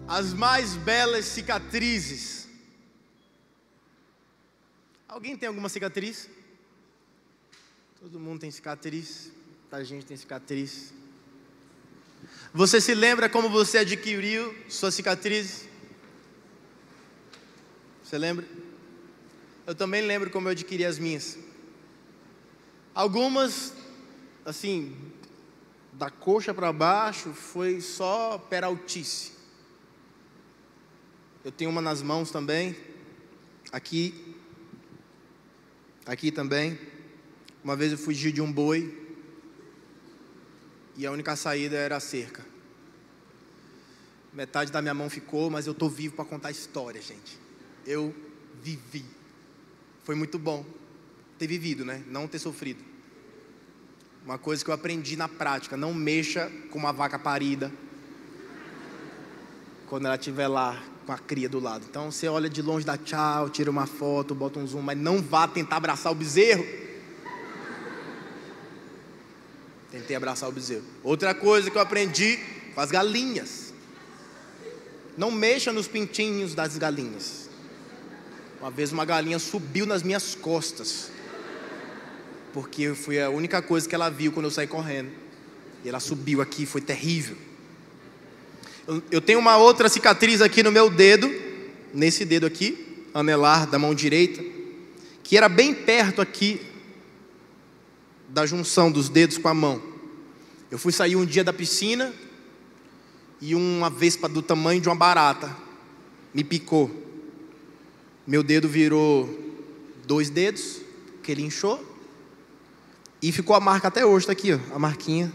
as mais belas cicatrizes. Alguém tem alguma cicatriz? Todo mundo tem cicatriz. A gente tem cicatriz. Você se lembra como você adquiriu sua cicatriz? Você lembra? Eu também lembro como eu adquiri as minhas. Algumas, assim, da coxa para baixo, foi só peraltice. Eu tenho uma nas mãos também. Aqui também. Uma vez eu fugi de um boi e a única saída era a cerca. Metade da minha mão ficou, mas eu estou vivo para contar a história, gente. Eu vivi. Foi muito bom ter vivido, né? Não ter sofrido. Uma coisa que eu aprendi na prática: não mexa com uma vaca parida quando ela estiver lá com a cria do lado. Então você olha de longe, dá tchau, tira uma foto, bota um zoom, mas não vá tentar abraçar o bezerro. Tentei abraçar o bezerro. Outra coisa que eu aprendi com as galinhas: não mexa nos pintinhos das galinhas. Uma vez uma galinha subiu nas minhas costas, porque eu fui a única coisa que ela viu quando eu saí correndo. E ela subiu aqui, foi terrível. Eu tenho uma outra cicatriz aqui no meu dedo, nesse dedo aqui, anelar da mão direita, que era bem perto aqui da junção dos dedos com a mão. Eu fui sair um dia da piscina e uma vespa do tamanho de uma barata me picou. Meu dedo virou 2 dedos, que ele inchou, e ficou a marca até hoje, está aqui, ó, a marquinha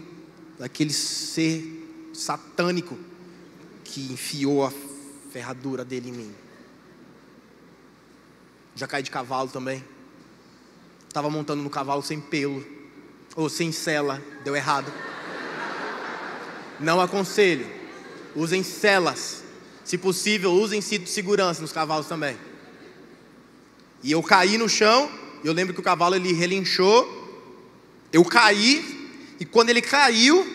daquele ser satânico que enfiou a ferradura dele em mim. Já caí de cavalo também. Estava montando no cavalo sem pelo, ou sem sela, deu errado. Não aconselho. Usem selas. Se possível, usem cinto de segurança nos cavalos também. E eu caí no chão. Eu lembro que o cavalo ele relinchou. Eu caí. E quando ele caiu,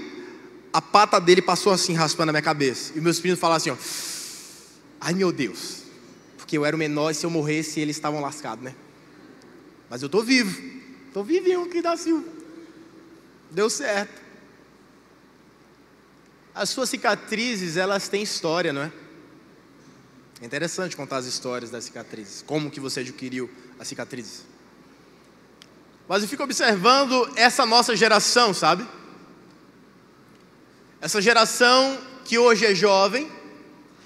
a pata dele passou assim, raspando a minha cabeça. E meus filhos falaram assim, ó: ai meu Deus. Porque eu era o menor e se eu morresse, eles estavam lascados, né? Mas eu estou vivo. Estou vivinho aqui da Silva. Deu certo. As suas cicatrizes, elas têm história, não é? É interessante contar as histórias das cicatrizes. Como que você adquiriu as cicatrizes. Mas eu fico observando essa nossa geração, sabe? Essa geração que hoje é jovem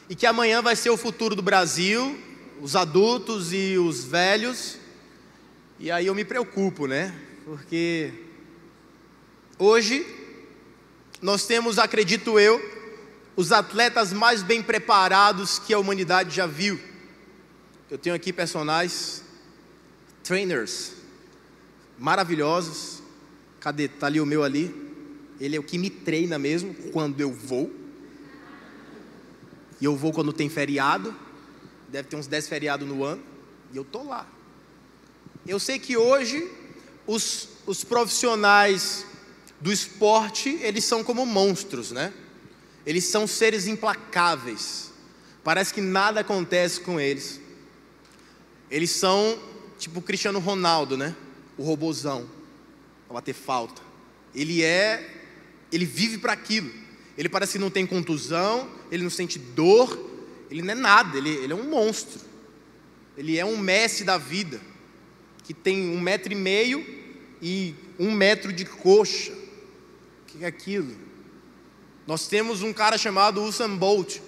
e que amanhã vai ser o futuro do Brasil, os adultos e os velhos. E aí eu me preocupo, né? Porque hoje nós temos, acredito eu, os atletas mais bem preparados que a humanidade já viu. Eu tenho aqui personagens, trainers, maravilhosos. Cadê? Tá ali o meu ali. Ele é o que me treina mesmo quando eu vou. E eu vou quando tem feriado. Deve ter uns 10 feriados no ano. E eu tô lá. Eu sei que hoje os profissionais do esporte, eles são como monstros, né? Eles são seres implacáveis. Parece que nada acontece com eles. Eles são tipo o Cristiano Ronaldo, né? O robozão, para bater falta. Ele vive para aquilo. Ele parece que não tem contusão, ele não sente dor, ele não é nada, ele é um monstro. Ele é um Messi da vida, que tem 1,5 metro e 1 metro de coxa. O que é aquilo? Nós temos um cara chamado Usain Bolt,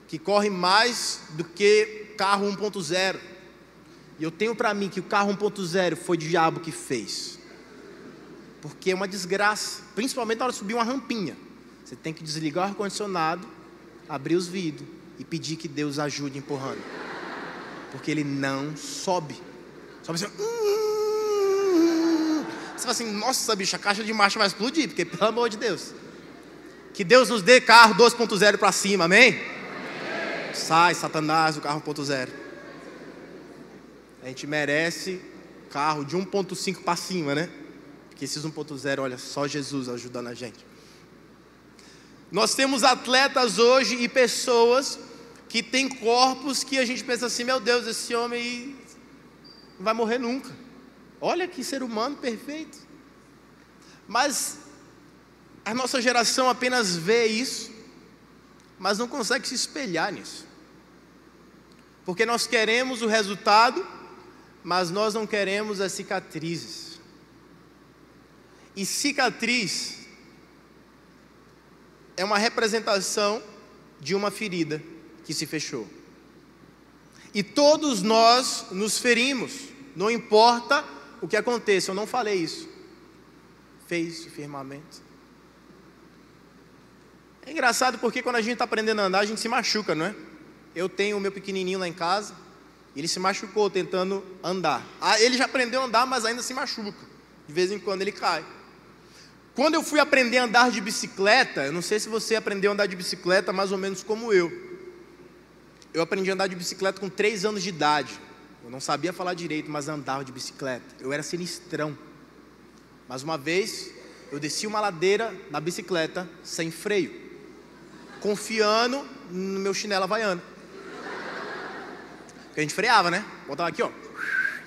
que corre mais do que carro 1.0. E eu tenho para mim que o carro 1.0 foi o diabo que fez. Porque é uma desgraça, principalmente na hora de subir uma rampinha. Você tem que desligar o ar-condicionado, abrir os vidros e pedir que Deus ajude empurrando. Porque ele não sobe. Sobe assim. Você fala assim, nossa bicho, a caixa de marcha vai explodir, porque pelo amor de Deus. Que Deus nos dê carro 2.0 para cima, amém? Amém? Sai, Satanás, do carro 1.0. A gente merece carro de 1.5 para cima, né? Porque esses 1.0, olha, só Jesus ajudando a gente. Nós temos atletas hoje e pessoas que tem corpos que a gente pensa assim, meu Deus, esse homem aí não vai morrer nunca. Olha que ser humano perfeito. Mas a nossa geração apenas vê isso, mas não consegue se espelhar nisso. Porque nós queremos o resultado, mas nós não queremos as cicatrizes. E cicatriz é uma representação de uma ferida que se fechou. E todos nós nos ferimos, não importa o que aconteça. Eu não falei isso. Fez o firmamento. É engraçado porque quando a gente está aprendendo a andar, a gente se machuca, não é? Eu tenho o meu pequenininho lá em casa, ele se machucou tentando andar. Ele já aprendeu a andar, mas ainda se machuca. De vez em quando ele cai. Quando eu fui aprender a andar de bicicleta, eu não sei se você aprendeu a andar de bicicleta mais ou menos como eu. Eu aprendi a andar de bicicleta com 3 anos de idade. Eu não sabia falar direito, mas andava de bicicleta. Eu era sinistrão. Mas uma vez, eu desci uma ladeira na bicicleta sem freio, confiando no meu chinelo havaiano. Porque a gente freava, né? Botava aqui, ó.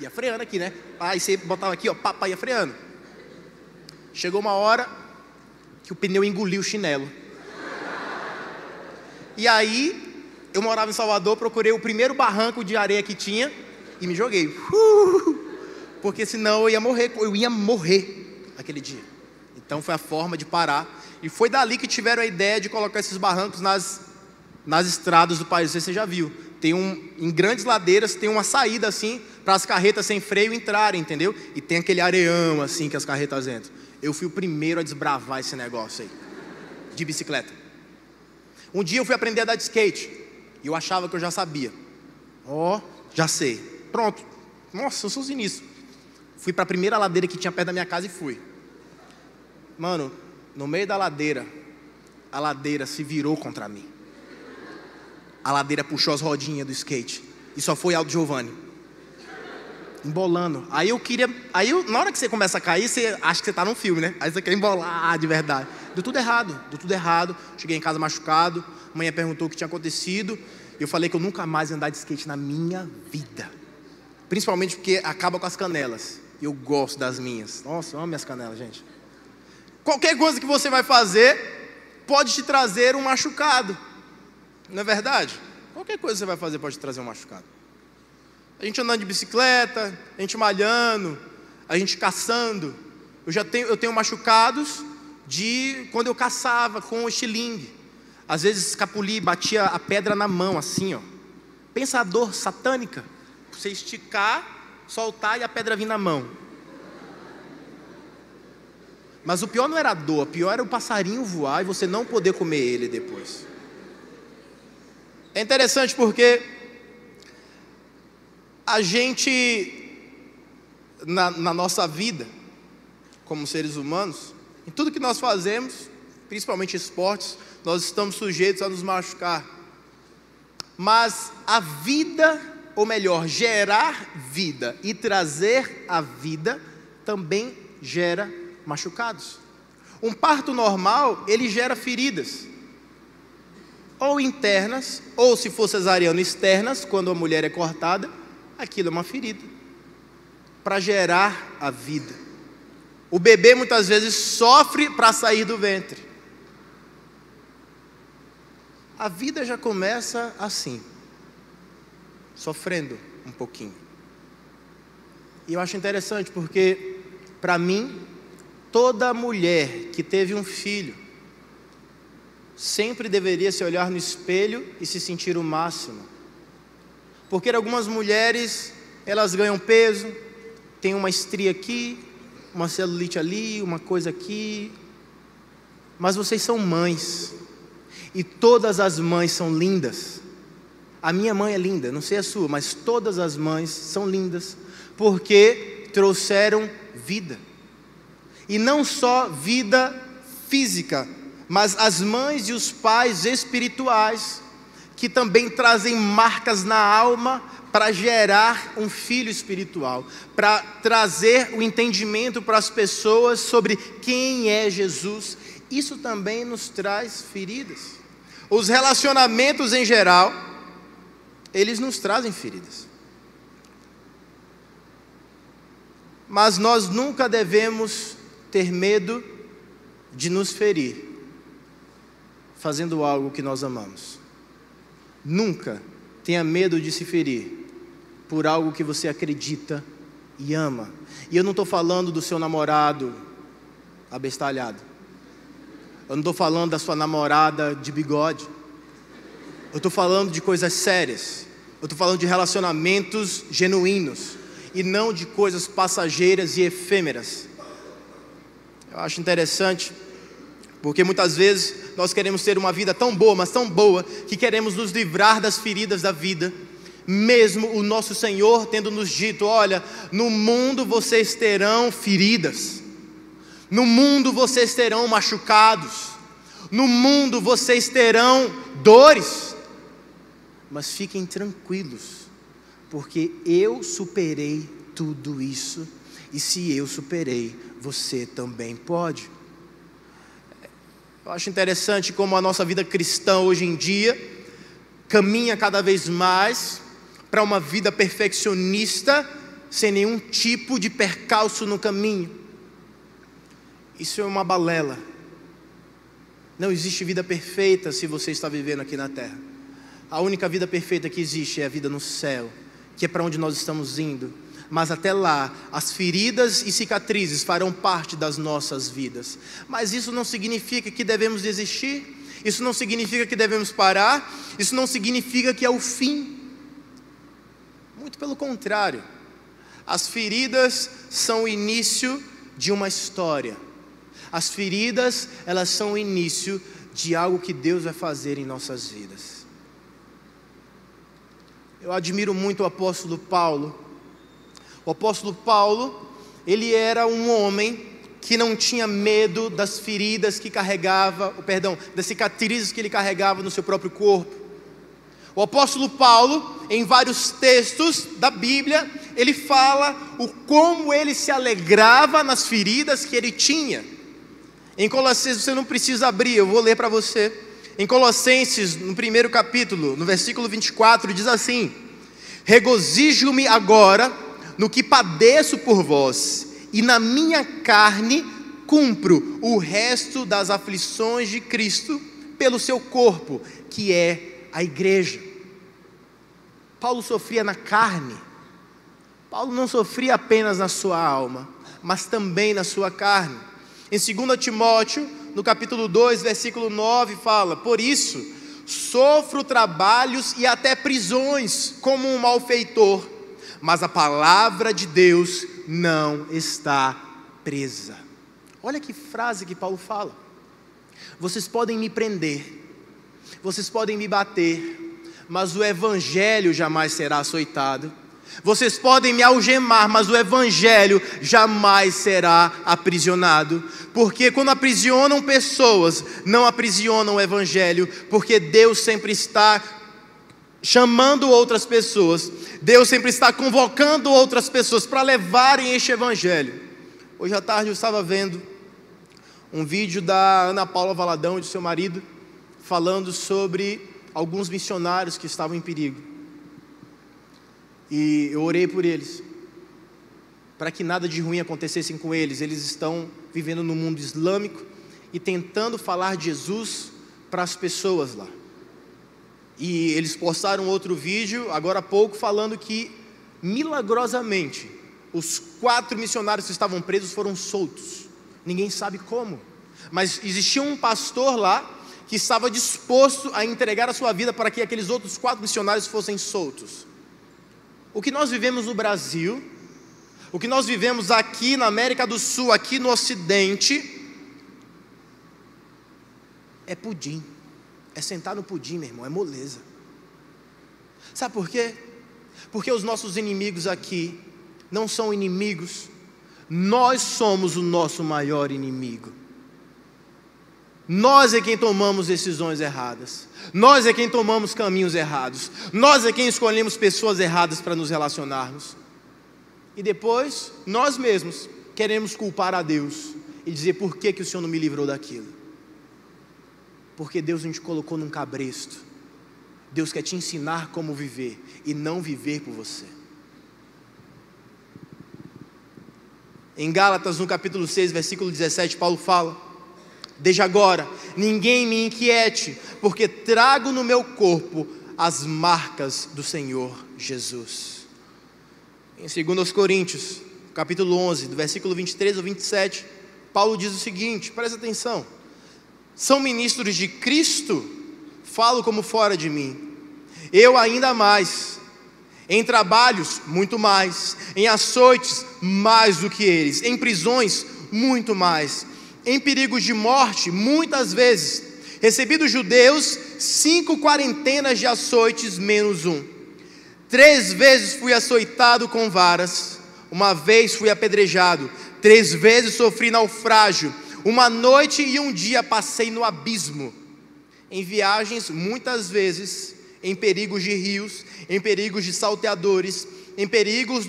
Ia freando aqui, né? Aí você botava aqui, ó. Pá, ia freando. Chegou uma hora que o pneu engoliu o chinelo. E aí, eu morava em Salvador, procurei o primeiro barranco de areia que tinha e me joguei. Porque senão eu ia morrer aquele dia. Então foi a forma de parar. E foi dali que tiveram a ideia de colocar esses barrancos nas estradas do país. Você já viu. Em grandes ladeiras tem uma saída assim para as carretas sem freio entrarem, entendeu? E tem aquele areião assim que as carretas entram. Eu fui o primeiro a desbravar esse negócio aí, de bicicleta. Um dia eu fui aprender a andar de skate, e eu achava que eu já sabia. Já sei. Pronto. Nossa, eu sou sinistro. Fui para a primeira ladeira que tinha perto da minha casa e fui. Mano, no meio da ladeira, a ladeira se virou contra mim. A ladeira puxou as rodinhas do skate, e só foi Aldo Giovanni. Embolando. Na hora que você começa a cair, você acha que você está num filme, né? Aí você quer embolar de verdade. Deu tudo errado. Cheguei em casa machucado. A mãe perguntou o que tinha acontecido. E eu falei que eu nunca mais ia andar de skate na minha vida. Principalmente porque acaba com as canelas. E eu gosto das minhas. Nossa, eu amo minhas canelas, gente. Qualquer coisa que você vai fazer pode te trazer um machucado. Não é verdade? Qualquer coisa que você vai fazer pode te trazer um machucado. A gente andando de bicicleta, a gente malhando, a gente caçando. Eu tenho machucados de quando eu caçava com o estilingue. Às vezes escapuli, batia a pedra na mão assim, ó. Pensa a dor satânica. Você esticar, soltar e a pedra vir na mão. Mas o pior não era a dor, o pior era o passarinho voar e você não poder comer ele depois. É interessante porque a gente, na nossa vida, como seres humanos, em tudo que nós fazemos, principalmente esportes, nós estamos sujeitos a nos machucar. Mas a vida, ou melhor, gerar vida e trazer a vida, também gera machucados. Um parto normal, ele gera feridas, ou internas, ou se for cesariano, externas, quando a mulher é cortada. Aquilo é uma ferida para gerar a vida. O bebê muitas vezes sofre para sair do ventre. A vida já começa assim, sofrendo um pouquinho. E eu acho interessante porque, para mim, toda mulher que teve um filho sempre deveria se olhar no espelho e se sentir o máximo. Porque algumas mulheres, elas ganham peso, tem uma estria aqui, uma celulite ali, uma coisa aqui. Mas vocês são mães, e todas as mães são lindas. A minha mãe é linda, não sei a sua, mas todas as mães são lindas, porque trouxeram vida. E não só vida física, mas as mães e os pais espirituais, que também trazem marcas na alma para gerar um filho espiritual, para trazer o entendimento para as pessoas sobre quem é Jesus. Isso também nos traz feridas. Os relacionamentos em geral, eles nos trazem feridas. Mas nós nunca devemos ter medo de nos ferir fazendo algo que nós amamos. Nunca tenha medo de se ferir por algo que você acredita e ama. E eu não estou falando do seu namorado abestalhado. Eu não estou falando da sua namorada de bigode. Eu estou falando de coisas sérias. Eu estou falando de relacionamentos genuínos e não de coisas passageiras e efêmeras. Eu acho interessante, porque muitas vezes nós queremos ter uma vida tão boa, mas tão boa, que queremos nos livrar das feridas da vida, mesmo o nosso Senhor tendo nos dito: olha, no mundo vocês terão feridas, no mundo vocês terão machucados, no mundo vocês terão dores, mas fiquem tranquilos, porque eu superei tudo isso, e se eu superei, você também pode. Eu acho interessante como a nossa vida cristã hoje em dia caminha cada vez mais para uma vida perfeccionista, sem nenhum tipo de percalço no caminho. Isso é uma balela. Não existe vida perfeita se você está vivendo aqui na terra. A única vida perfeita que existe é a vida no céu, que é para onde nós estamos indo. Mas até lá, as feridas e cicatrizes farão parte das nossas vidas. Mas isso não significa que devemos desistir. Isso não significa que devemos parar. Isso não significa que é o fim. Muito pelo contrário. As feridas são o início de uma história. As feridas, elas são o início de algo que Deus vai fazer em nossas vidas. Eu admiro muito o apóstolo Paulo. O apóstolo Paulo, ele era um homem que não tinha medo das feridas que carregava, das cicatrizes que ele carregava no seu próprio corpo. O apóstolo Paulo, em vários textos da Bíblia, ele fala o como ele se alegrava nas feridas que ele tinha. Em Colossenses, você não precisa abrir, eu vou ler para você. Em Colossenses, no primeiro capítulo, no versículo 24, diz assim: regozijo-me agora no que padeço por vós, e na minha carne cumpro o resto das aflições de Cristo pelo seu corpo, que é a igreja. Paulo sofria na carne. Paulo não sofria apenas na sua alma, mas também na sua carne. Em 2 Timóteo, no capítulo 2, versículo 9, fala: por isso, sofro trabalhos e até prisões como um malfeitor, mas a palavra de Deus não está presa. Olha que frase que Paulo fala. Vocês podem me prender, vocês podem me bater, mas o evangelho jamais será açoitado. Vocês podem me algemar, mas o evangelho jamais será aprisionado. Porque quando aprisionam pessoas, não aprisionam o evangelho, porque Deus sempre está chamando outras pessoas, Deus sempre está convocando outras pessoas para levarem este evangelho. Hoje à tarde eu estava vendo um vídeo da Ana Paula Valadão e do seu marido, falando sobre alguns missionários que estavam em perigo. E eu orei por eles, para que nada de ruim acontecesse com eles. Eles estão vivendo no mundo islâmico e tentando falar de Jesus para as pessoas lá. E eles postaram outro vídeo, agora há pouco, falando que, milagrosamente, os 4 missionários que estavam presos foram soltos. Ninguém sabe como, mas existia um pastor lá, que estava disposto a entregar a sua vida para que aqueles outros 4 missionários fossem soltos. O que nós vivemos no Brasil, o que nós vivemos aqui na América do Sul, aqui no Ocidente, é pudim. É sentar no pudim, meu irmão, é moleza. Sabe por quê? Porque os nossos inimigos aqui não são inimigos. Nós somos o nosso maior inimigo. Nós é quem tomamos decisões erradas. Nós é quem tomamos caminhos errados. Nós é quem escolhemos pessoas erradas para nos relacionarmos. E depois, nós mesmos queremos culpar a Deus e dizer: por que o Senhor não me livrou daquilo? Porque Deus não te colocou num cabresto. Deus quer te ensinar como viver e não viver por você. Em Gálatas, no capítulo 6, versículo 17, Paulo fala: desde agora, ninguém me inquiete, porque trago no meu corpo as marcas do Senhor Jesus. Em 2 Coríntios, capítulo 11, do versículo 23 ao 27, Paulo diz o seguinte, presta atenção: são ministros de Cristo, falo como fora de mim, eu ainda mais, em trabalhos, muito mais, em açoites, mais do que eles, em prisões, muito mais, em perigos de morte, muitas vezes, recebi dos judeus 5 quarentenas de açoites menos 1, 3 vezes fui açoitado com varas, 1 vez fui apedrejado, 3 vezes sofri naufrágio, 1 noite e 1 dia passei no abismo, em viagens muitas vezes, em perigos de rios, em perigos de salteadores, em perigos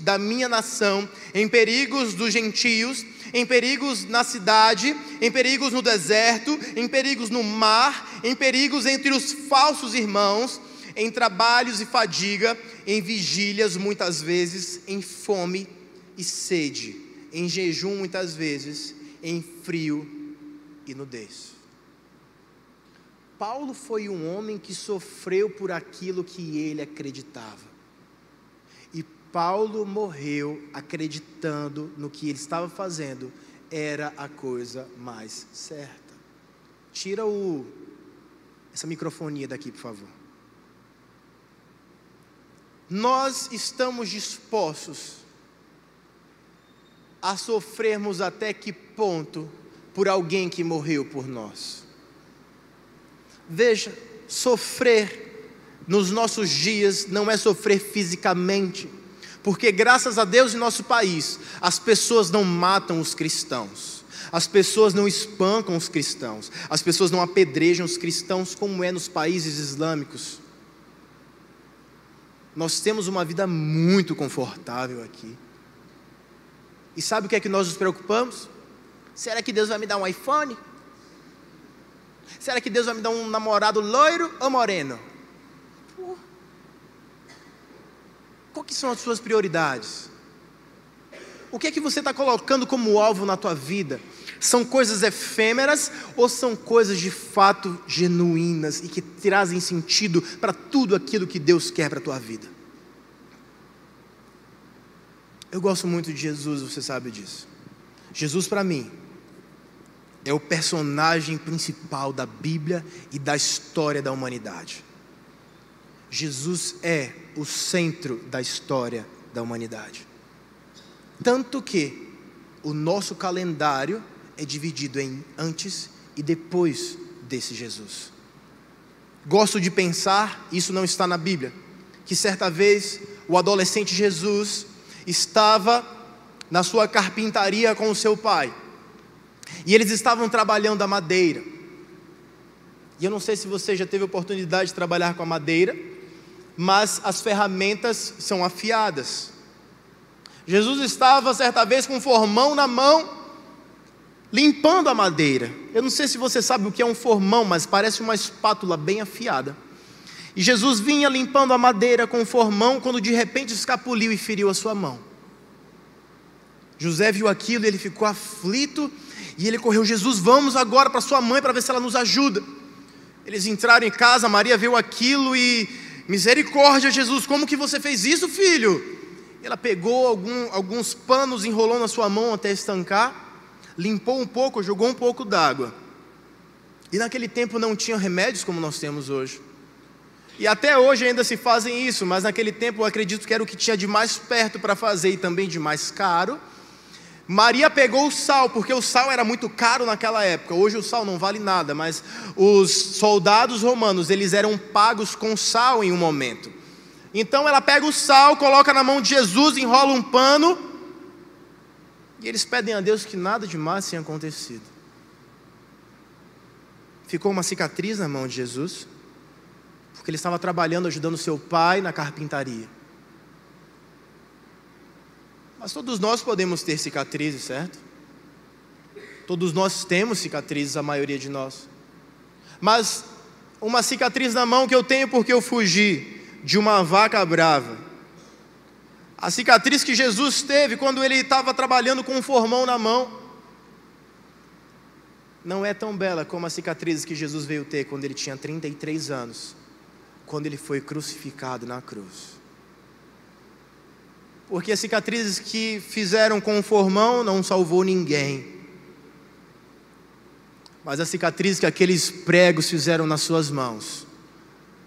da minha nação, em perigos dos gentios, em perigos na cidade, em perigos no deserto, em perigos no mar, em perigos entre os falsos irmãos, em trabalhos e fadiga, em vigílias muitas vezes, em fome e sede, em jejum muitas vezes, em frio e nudez. Paulo foi um homem que sofreu por aquilo que ele acreditava. E Paulo morreu acreditando no que ele estava fazendo era a coisa mais certa. Tira essa microfonia daqui, por favor. Nós estamos dispostos a sofrermos até que ponto por alguém que morreu por nós? Veja, sofrer nos nossos dias não é sofrer fisicamente, porque graças a Deus em nosso país, as pessoas não matam os cristãos, as pessoas não espancam os cristãos, as pessoas não apedrejam os cristãos como é nos países islâmicos. Nós temos uma vida muito confortável aqui. E sabe o que é que nós nos preocupamos? Será que Deus vai me dar um iPhone? Será que Deus vai me dar um namorado loiro ou moreno? Qual que são as suas prioridades? O que é que você está colocando como alvo na tua vida? São coisas efêmeras ou são coisas de fato genuínas e que trazem sentido para tudo aquilo que Deus quer para a tua vida? Eu gosto muito de Jesus, você sabe disso. Jesus para mim é o personagem principal da Bíblia e da história da humanidade. Jesus é o centro da história da humanidade. Tanto que o nosso calendário é dividido em antes e depois desse Jesus. Gosto de pensar, isso não está na Bíblia, que certa vez o adolescente Jesus estava na sua carpintaria com o seu pai. E eles estavam trabalhando a madeira. E eu não sei se você já teve a oportunidade de trabalhar com a madeira, mas as ferramentas são afiadas. Jesus estava certa vez com um formão na mão, limpando a madeira. Eu não sei se você sabe o que é um formão, mas parece uma espátula bem afiada. E Jesus vinha limpando a madeira com o formão, quando de repente escapuliu e feriu a sua mão. José viu aquilo e ele ficou aflito, e ele correu: Jesus, vamos agora para sua mãe para ver se ela nos ajuda. Eles entraram em casa, Maria viu aquilo e: misericórdia, Jesus, como que você fez isso, filho? Ela pegou alguns panos, enrolou na sua mão até estancar, limpou um pouco, jogou um pouco d'água. E naquele tempo não tinha remédios como nós temos hoje. E até hoje ainda se fazem isso, mas naquele tempo eu acredito que era o que tinha de mais perto para fazer e também de mais caro. Maria pegou o sal, porque o sal era muito caro naquela época. Hoje o sal não vale nada, mas os soldados romanos, eles eram pagos com sal em um momento. Então ela pega o sal, coloca na mão de Jesus, enrola um pano, e eles pedem a Deus que nada demais tenha acontecido. Ficou uma cicatriz na mão de Jesus, porque ele estava trabalhando, ajudando seu pai na carpintaria. Mas todos nós podemos ter cicatrizes, certo? Todos nós temos cicatrizes, a maioria de nós. Mas uma cicatriz na mão que eu tenho porque eu fugi de uma vaca brava. A cicatriz que Jesus teve quando ele estava trabalhando com um formão na mão não é tão bela como as cicatrizes que Jesus veio ter quando ele tinha 33 anos, quando ele foi crucificado na cruz. Porque as cicatrizes que fizeram com o formão não salvou ninguém, mas as cicatrizes que aqueles pregos fizeram nas suas mãos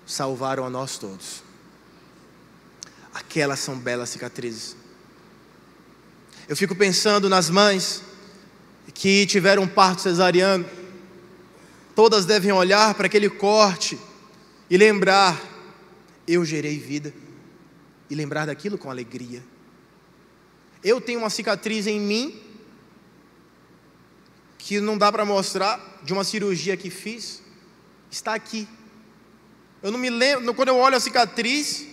salvaram a nós todos. Aquelas são belas cicatrizes. Eu fico pensando nas mães que tiveram um parto cesariano. Todas devem olhar para aquele corte e lembrar: eu gerei vida, e lembrar daquilo com alegria. Eu tenho uma cicatriz em mim que não dá para mostrar, de uma cirurgia que fiz. Está aqui. Eu não me lembro, quando eu olho a cicatriz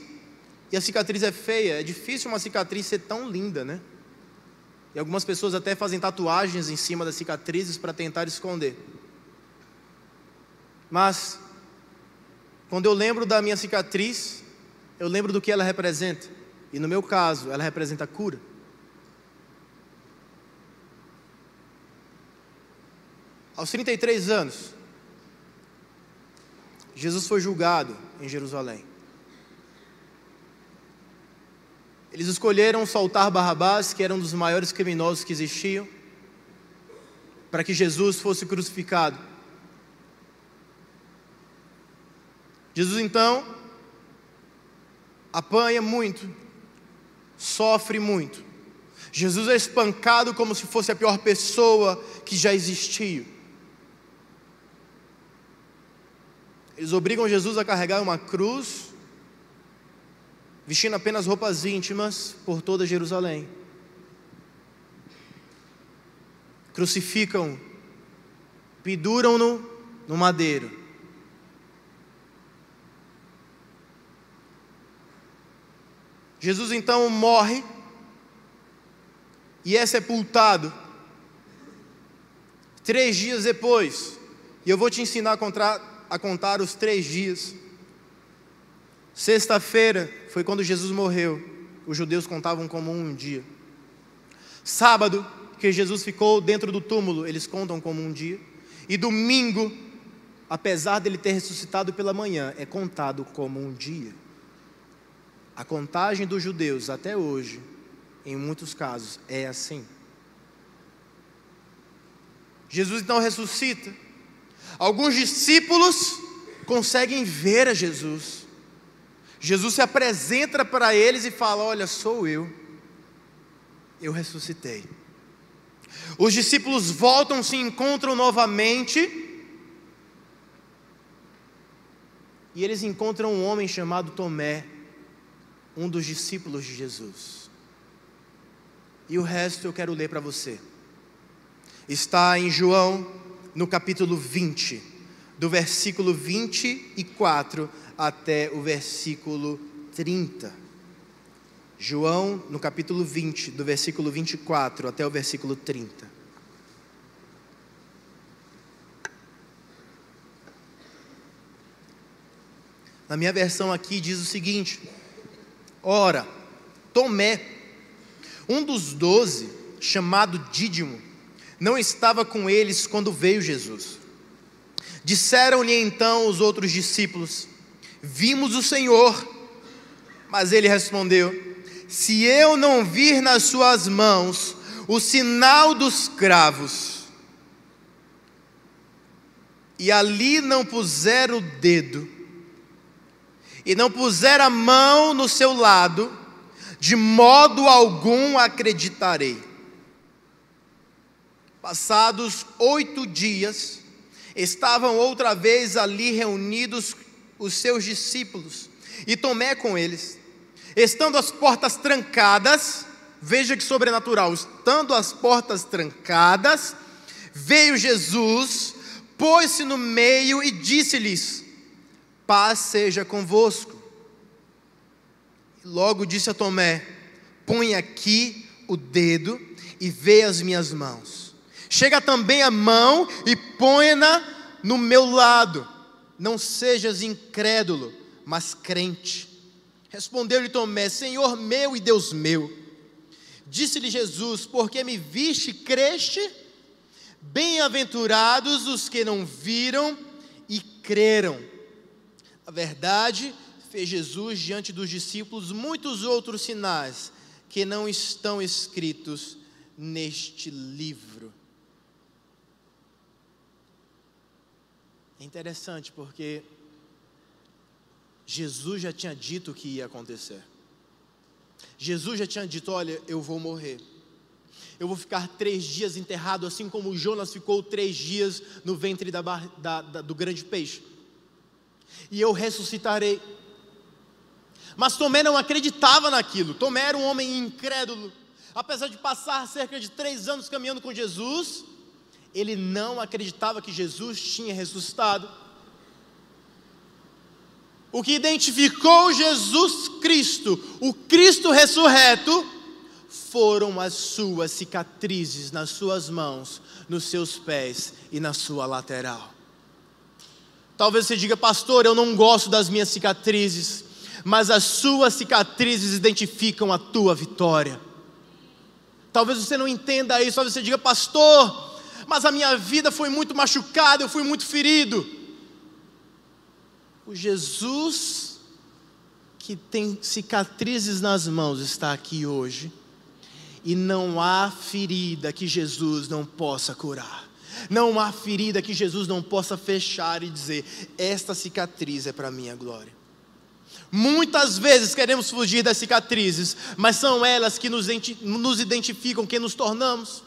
e a cicatriz é feia, é difícil uma cicatriz ser tão linda, né? E algumas pessoas até fazem tatuagens em cima das cicatrizes para tentar esconder. Mas quando eu lembro da minha cicatriz, eu lembro do que ela representa. E no meu caso, ela representa a cura. Aos 33 anos, Jesus foi julgado em Jerusalém. Eles escolheram soltar Barrabás, que era um dos maiores criminosos que existiam, para que Jesus fosse crucificado. Jesus então apanha muito, sofre muito. Jesus é espancado como se fosse a pior pessoa que já existiu. Eles obrigam Jesus a carregar uma cruz, vestindo apenas roupas íntimas por toda Jerusalém. Crucificam, penduram-no no madeiro. Jesus então morre e é sepultado. 3 dias depois, e eu vou te ensinar a contar os 3 dias. Sexta-feira foi quando Jesus morreu. Os judeus contavam como um dia. Sábado, que Jesus ficou dentro do túmulo, eles contam como um dia. E domingo, apesar dele ter ressuscitado pela manhã, é contado como um dia. A contagem dos judeus até hoje, em muitos casos, é assim. Jesus então ressuscita. Alguns discípulos conseguem ver a Jesus. Jesus se apresenta para eles e fala: olha, sou eu ressuscitei. Os discípulos voltam, se encontram novamente, e eles encontram um homem chamado Tomé, um dos discípulos de Jesus. E o resto eu quero ler para você. Está em João, no capítulo 20, do versículo 24 até o versículo 30. João, no capítulo 20, do versículo 24 até o versículo 30. Na minha versão aqui diz o seguinte: ora, Tomé, um dos 12, chamado Dídimo, não estava com eles quando veio Jesus. Disseram-lhe então os outros discípulos: vimos o Senhor. Mas ele respondeu: se eu não vir nas suas mãos o sinal dos cravos, e ali não puser o dedo, e não puser a mão no seu lado, de modo algum acreditarei. Passados 8 dias, estavam outra vez ali reunidos os seus discípulos, e Tomé com eles. Estando as portas trancadas, veja que sobrenatural, estando as portas trancadas, veio Jesus, pôs-se no meio e disse-lhes: paz seja convosco. Logo disse a Tomé: põe aqui o dedo e vê as minhas mãos. Chega também a mão e põe-na no meu lado. não sejas incrédulo, mas crente. Respondeu-lhe Tomé: Senhor meu e Deus meu. Disse-lhe Jesus: porque me viste, creste? Bem-aventurados os que não viram e creram. Na verdade, fez Jesus diante dos discípulos muitos outros sinais que não estão escritos neste livro. É interessante porque Jesus já tinha dito o que ia acontecer. Jesus já tinha dito: olha, eu vou morrer. Eu vou ficar 3 dias enterrado, assim como Jonas ficou 3 dias no ventre do grande peixe. E eu ressuscitarei. Mas Tomé não acreditava naquilo. Tomé era um homem incrédulo. Apesar de passar cerca de 3 anos caminhando com Jesus, ele não acreditava que Jesus tinha ressuscitado. O que identificou Jesus Cristo, o Cristo ressurreto, foram as suas cicatrizes nas suas mãos, nos seus pés e na sua lateral. Talvez você diga: pastor, eu não gosto das minhas cicatrizes, mas as suas cicatrizes identificam a tua vitória. Talvez você não entenda isso, talvez você diga: pastor, mas a minha vida foi muito machucada, eu fui muito ferido. O Jesus que tem cicatrizes nas mãos está aqui hoje, e não há ferida que Jesus não possa curar. Não há ferida que Jesus não possa fechar e dizer: esta cicatriz é para a minha glória. Muitas vezes queremos fugir das cicatrizes, mas são elas que nos identificam quem nos tornamos.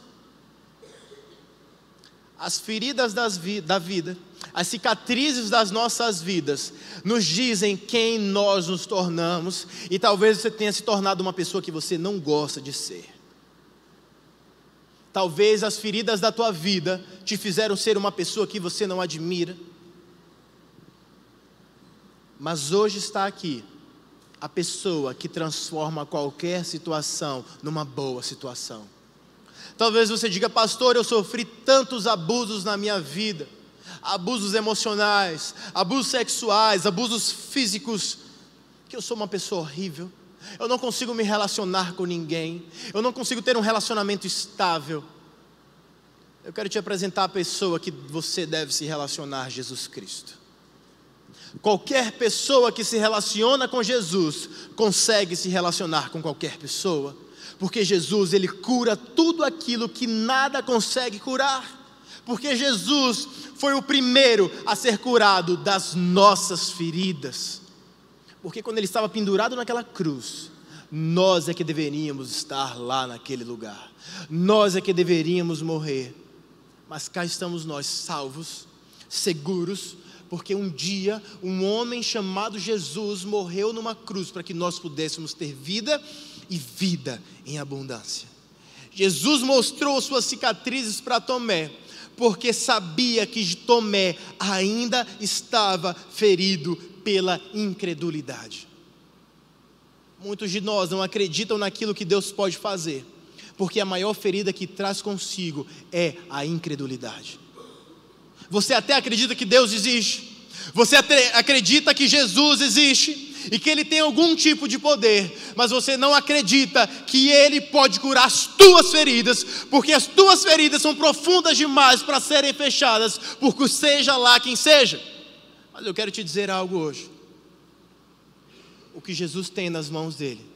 As feridas da vida, as cicatrizes das nossas vidas, nos dizem quem nós nos tornamos. E talvez você tenha se tornado uma pessoa que você não gosta de ser. Talvez as feridas da tua vida te fizeram ser uma pessoa que você não admira. Mas hoje está aqui a pessoa que transforma qualquer situação numa boa situação. Talvez você diga: pastor, eu sofri tantos abusos na minha vida, abusos emocionais, abusos sexuais, abusos físicos, que eu sou uma pessoa horrível. Eu não consigo me relacionar com ninguém, eu não consigo ter um relacionamento estável. Eu quero te apresentar a pessoa que você deve se relacionar: Jesus Cristo. Qualquer pessoa que se relaciona com Jesus consegue se relacionar com qualquer pessoa, porque Jesus, ele cura tudo aquilo que nada consegue curar. Porque Jesus foi o primeiro a ser curado das nossas feridas. Porque quando ele estava pendurado naquela cruz, nós é que deveríamos estar lá naquele lugar, nós é que deveríamos morrer. Mas cá estamos nós, salvos, seguros, porque um dia um homem chamado Jesus morreu numa cruz para que nós pudéssemos ter vida e vida em abundância. Jesus mostrou suas cicatrizes para Tomé, porque sabia que Tomé ainda estava ferido pela incredulidade. Muitos de nós não acreditam naquilo que Deus pode fazer, porque a maior ferida que traz consigo é a incredulidade. Você até acredita que Deus existe, você até acredita que Jesus existe e que Ele tem algum tipo de poder, mas você não acredita que Ele pode curar as tuas feridas, porque as tuas feridas são profundas demais para serem fechadas, porque seja lá quem seja. Mas eu quero te dizer algo hoje: o que Jesus tem nas mãos dele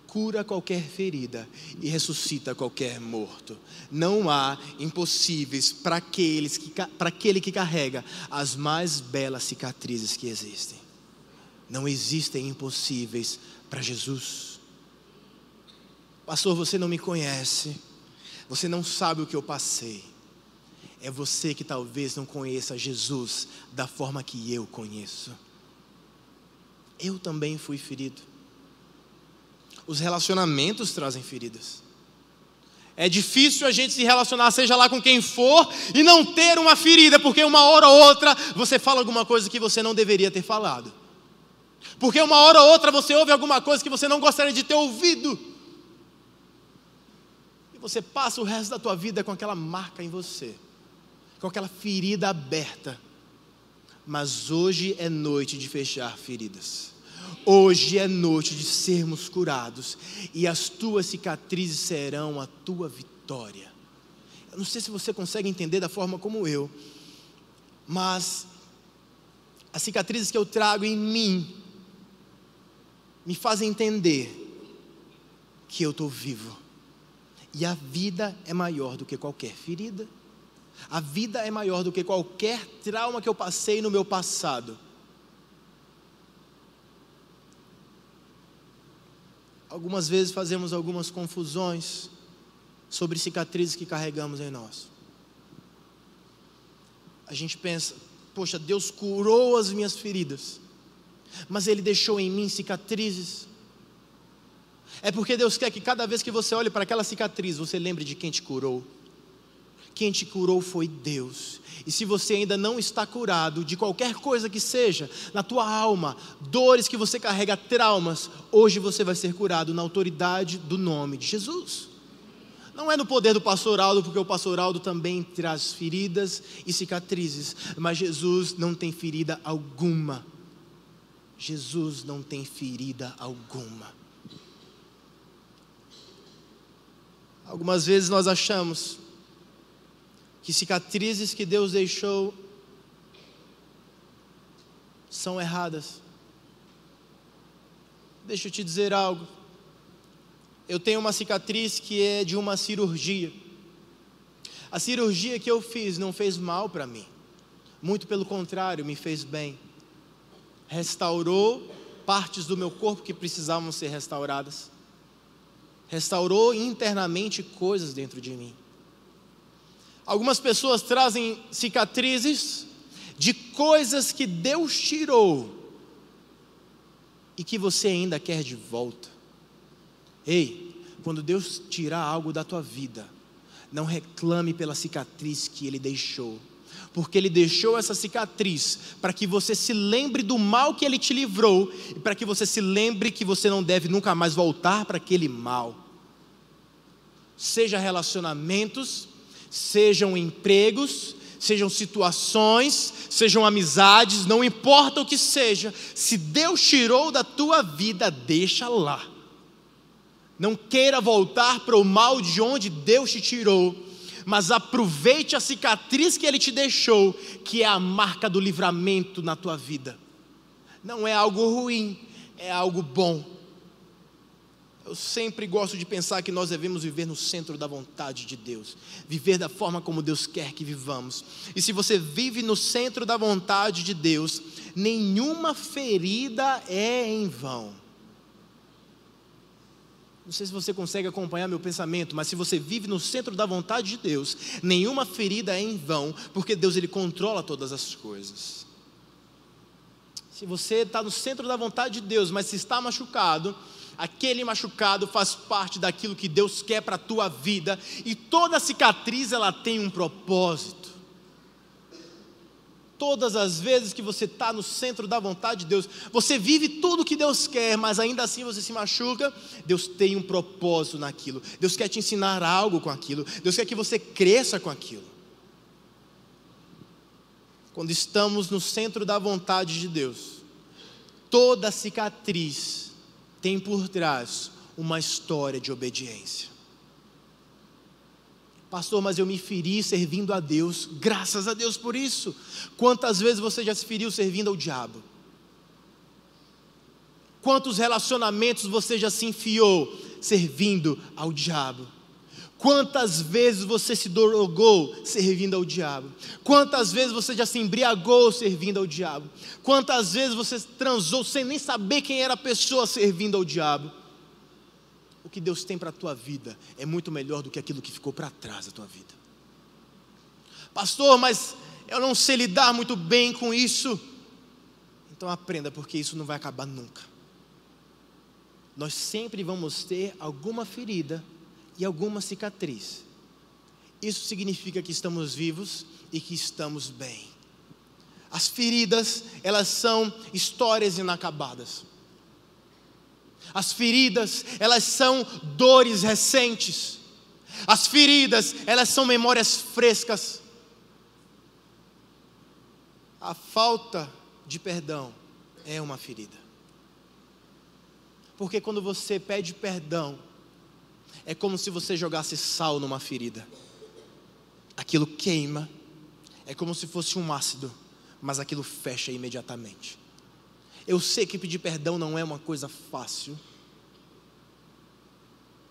cura qualquer ferida e ressuscita qualquer morto. Não há impossíveis para aquele que carrega as mais belas cicatrizes que existem. Não existem impossíveis para Jesus. Pastor, você não me conhece, você não sabe o que eu passei. É você que talvez não conheça Jesus da forma que eu conheço. Eu também fui ferido. Os relacionamentos trazem feridas. É difícil a gente se relacionar, seja lá com quem for, e não ter uma ferida, porque uma hora ou outra você fala alguma coisa que você não deveria ter falado. Porque uma hora ou outra você ouve alguma coisa que você não gostaria de ter ouvido. E você passa o resto da tua vida com aquela marca em você, com aquela ferida aberta. Mas hoje é noite de fechar feridas. Hoje é noite de sermos curados. E as tuas cicatrizes serão a tua vitória. Eu não sei se você consegue entender da forma como eu, mas as cicatrizes que eu trago em mim me fazem entender que eu estou vivo. E a vida é maior do que qualquer ferida. A vida é maior do que qualquer trauma que eu passei no meu passado. Algumas vezes fazemos algumas confusões sobre cicatrizes que carregamos em nós. A gente pensa, poxa, Deus curou as minhas feridas, mas Ele deixou em mim cicatrizes. É porque Deus quer que cada vez que você olhe para aquela cicatriz, você lembre de quem te curou. Quem te curou foi Deus. E se você ainda não está curado de qualquer coisa que seja, na tua alma, dores que você carrega, traumas, hoje você vai ser curado na autoridade do nome de Jesus. Não é no poder do pastor Aldo, porque o pastor Aldo também traz feridas e cicatrizes, mas Jesus não tem ferida alguma. Jesus não tem ferida alguma. Algumas vezes nós achamos que cicatrizes que Deus deixou são erradas. Deixa eu te dizer algo. Eu tenho uma cicatriz que é de uma cirurgia. A cirurgia que eu fiz não fez mal para mim. Muito pelo contrário, me fez bem. Restaurou partes do meu corpo que precisavam ser restauradas. Restaurou internamente coisas dentro de mim. Algumas pessoas trazem cicatrizes de coisas que Deus tirou e que você ainda quer de volta. Ei, quando Deus tirar algo da tua vida, não reclame pela cicatriz que Ele deixou, porque Ele deixou essa cicatriz para que você se lembre do mal que Ele te livrou e para que você se lembre que você não deve nunca mais voltar para aquele mal. Seja relacionamentos, sejam empregos, sejam situações, sejam amizades, não importa o que seja, se Deus tirou da tua vida, deixa lá. Não queira voltar para o mal de onde Deus te tirou, mas aproveite a cicatriz que Ele te deixou, que é a marca do livramento na tua vida. Não é algo ruim, é algo bom. Eu sempre gosto de pensar que nós devemos viver no centro da vontade de Deus, viver da forma como Deus quer que vivamos. E se você vive no centro da vontade de Deus, nenhuma ferida é em vão. Não sei se você consegue acompanhar meu pensamento, mas se você vive no centro da vontade de Deus, nenhuma ferida é em vão, porque Deus Ele controla todas as coisas. Se você está no centro da vontade de Deus, mas se está machucado, aquele machucado faz parte daquilo que Deus quer para a tua vida, e toda cicatriz ela tem um propósito. Todas as vezes que você está no centro da vontade de Deus, você vive tudo que Deus quer, mas ainda assim você se machuca. Deus tem um propósito naquilo. Deus quer te ensinar algo com aquilo. Deus quer que você cresça com aquilo. Quando estamos no centro da vontade de Deus, toda cicatriz tem por trás uma história de obediência. Pastor, mas eu me feri servindo a Deus. Graças a Deus por isso. Quantas vezes você já se feriu servindo ao diabo? Quantos relacionamentos você já se enfiou servindo ao diabo? Quantas vezes você se drogou servindo ao diabo? Quantas vezes você já se embriagou servindo ao diabo? Quantas vezes você transou sem nem saber quem era a pessoa servindo ao diabo? O que Deus tem para a tua vida é muito melhor do que aquilo que ficou para trás da tua vida. Pastor, mas eu não sei lidar muito bem com isso. Então aprenda, porque isso não vai acabar nunca. Nós sempre vamos ter alguma ferida e alguma cicatriz. Isso significa que estamos vivos e que estamos bem. As feridas, elas são histórias inacabadas. As feridas, elas são dores recentes. As feridas, elas são memórias frescas. A falta de perdão é uma ferida. Porque quando você pede perdão, é como se você jogasse sal numa ferida. Aquilo queima, é como se fosse um ácido, mas aquilo fecha imediatamente. Eu sei que pedir perdão não é uma coisa fácil,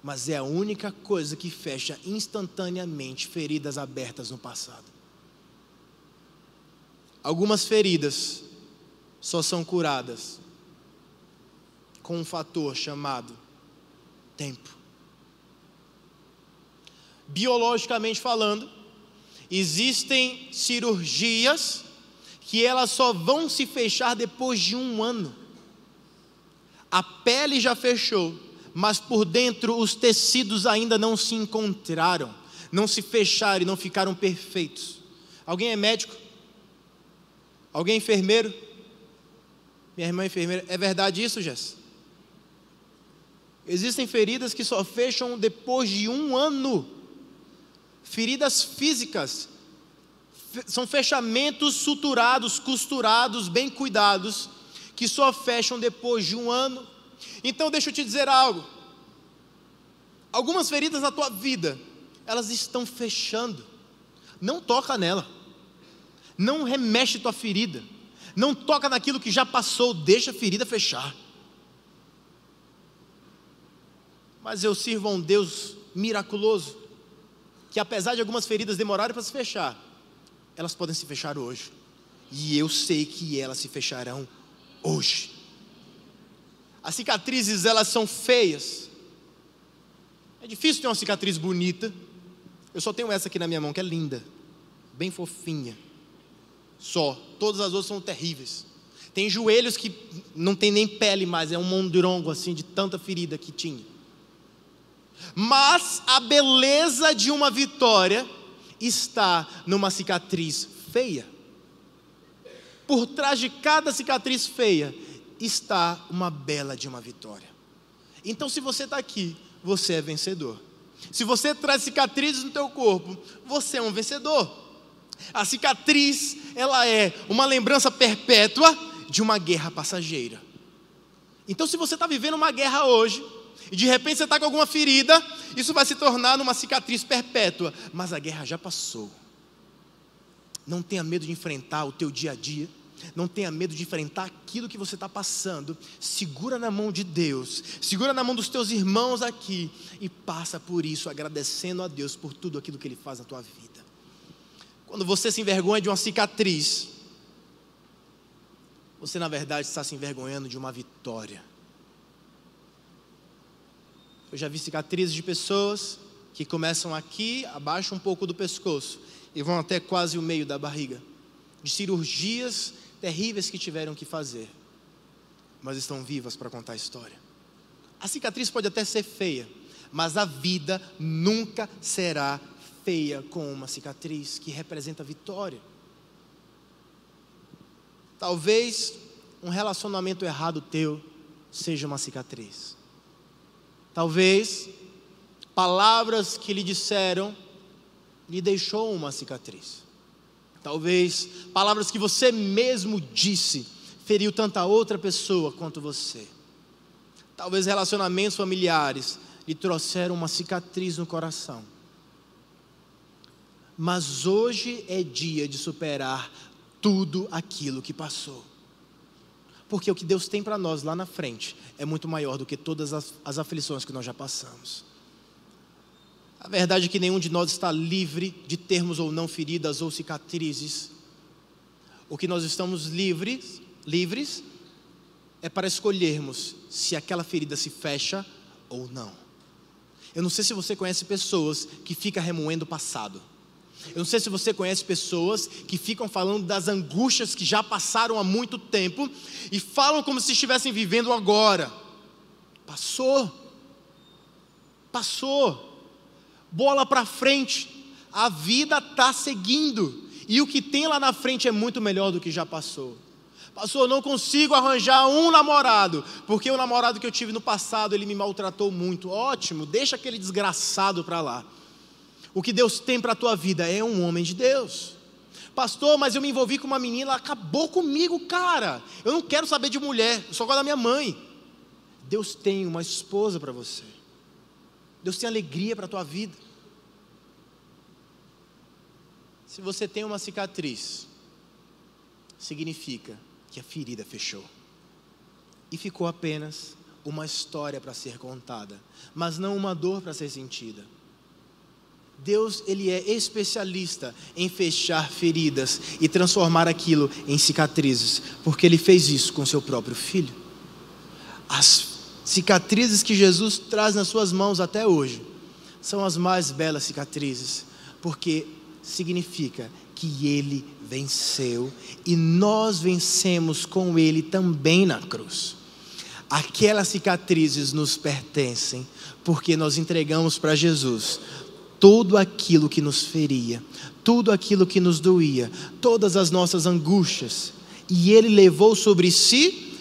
mas é a única coisa que fecha instantaneamente feridas abertas no passado. Algumas feridas só são curadas com um fator chamado tempo. Biologicamente falando, existem cirurgias que elas só vão se fechar depois de 1 ano. A pele já fechou, mas por dentro os tecidos ainda não se encontraram, não se fecharam e não ficaram perfeitos. Alguém é médico? Alguém é enfermeiro? Minha irmã é enfermeira. É verdade isso, Jess? Existem feridas que só fecham depois de 1 ano. Feridas físicas são fechamentos suturados, costurados, bem cuidados, que só fecham depois de 1 ano. Então deixa eu te dizer algo. Algumas feridas na tua vida, elas estão fechando. Não toca nela. Não remexe tua ferida. Não toca naquilo que já passou. Deixa a ferida fechar. Mas eu sirvo a um Deus miraculoso, que apesar de algumas feridas demorarem para se fechar, elas podem se fechar hoje. E eu sei que elas se fecharão hoje. As cicatrizes, elas são feias. É difícil ter uma cicatriz bonita. Eu só tenho essa aqui na minha mão, que é linda, bem fofinha. Só, todas as outras são terríveis. Tem joelhos que não tem nem pele mais, é um mondrongo assim, de tanta ferida que tinha. Mas a beleza de uma vitória está numa cicatriz feia. Por trás de cada cicatriz feia está uma bela de uma vitória. Então, se você está aqui, você é vencedor. Se você traz cicatrizes no teu corpo, você é um vencedor. A cicatriz, ela é uma lembrança perpétua de uma guerra passageira. Então, se você está vivendo uma guerra hoje, e de repente você está com alguma ferida, isso vai se tornar numa cicatriz perpétua. Mas a guerra já passou. Não tenha medo de enfrentar o teu dia a dia. Não tenha medo de enfrentar aquilo que você está passando. Segura na mão de Deus. Segura na mão dos teus irmãos aqui. E passa por isso, agradecendo a Deus por tudo aquilo que Ele faz na tua vida. Quando você se envergonha de uma cicatriz, você na verdade está se envergonhando de uma vitória. Eu já vi cicatrizes de pessoas que começam aqui, abaixo um pouco do pescoço e vão até quase o meio da barriga, de cirurgias terríveis que tiveram que fazer, mas estão vivas para contar a história. A cicatriz pode até ser feia, mas a vida nunca será feia com uma cicatriz que representa vitória. Talvez um relacionamento errado teu seja uma cicatriz. Talvez palavras que lhe disseram lhe deixou uma cicatriz. Talvez palavras que você mesmo disse feriu tanta outra pessoa quanto você. Talvez relacionamentos familiares lhe trouxeram uma cicatriz no coração. Mas hoje é dia de superar tudo aquilo que passou. Porque o que Deus tem para nós lá na frente é muito maior do que todas as aflições que nós já passamos. A verdade é que nenhum de nós está livre de termos ou não feridas ou cicatrizes. O que nós estamos livres é para escolhermos se aquela ferida se fecha ou não. Eu não sei se você conhece pessoas que ficam remoendo o passado. Eu não sei se você conhece pessoas que ficam falando das angústias que já passaram há muito tempo e falam como se estivessem vivendo agora. Passou, bola para frente, a vida está seguindo e o que tem lá na frente é muito melhor do que já passou. Pastor, eu não consigo arranjar um namorado, porque o namorado que eu tive no passado, ele me maltratou muito. Ótimo, deixa aquele desgraçado para lá. O que Deus tem para a tua vida é um homem de Deus. Pastor, mas eu me envolvi com uma menina, ela acabou comigo, cara. Eu não quero saber de mulher, eu só gosto da minha mãe. Deus tem uma esposa para você. Deus tem alegria para a tua vida. Se você tem uma cicatriz, significa que a ferida fechou. E ficou apenas uma história para ser contada, mas não uma dor para ser sentida. Deus, Ele é especialista em fechar feridas e transformar aquilo em cicatrizes, porque Ele fez isso com seu próprio Filho. As cicatrizes que Jesus traz nas suas mãos até hoje são as mais belas cicatrizes, porque significa que Ele venceu e nós vencemos com Ele também na cruz. Aquelas cicatrizes nos pertencem, porque nós entregamos para Jesus tudo aquilo que nos feria, tudo aquilo que nos doía, todas as nossas angústias, e Ele levou sobre si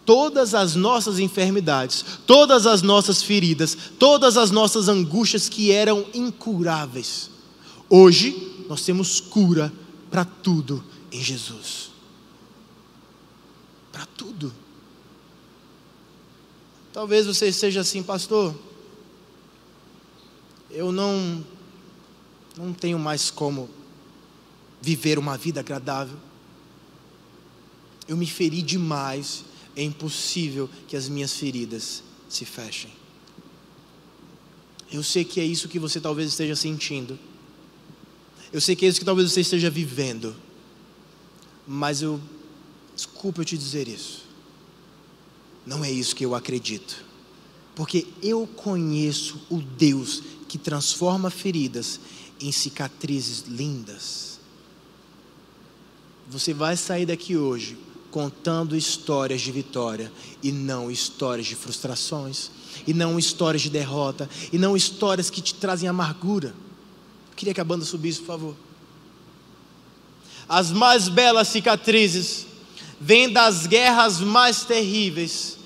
todas as nossas enfermidades, todas as nossas feridas, todas as nossas angústias que eram incuráveis. Hoje nós temos cura para tudo em Jesus. Para tudo. Talvez você esteja assim, pastor, eu não tenho mais como viver uma vida agradável. Eu me feri demais, é impossível que as minhas feridas se fechem. Eu sei que é isso que você talvez esteja sentindo. Eu sei que é isso que talvez você esteja vivendo. Mas desculpa eu te dizer isso. Não é isso que eu acredito. Porque eu conheço o Deus que transforma feridas em cicatrizes lindas. Você vai sair daqui hoje contando histórias de vitória e não histórias de frustrações, e não histórias de derrota, e não histórias que te trazem amargura. Eu queria que a banda subisse, por favor. As mais belas cicatrizes vêm das guerras mais terríveis,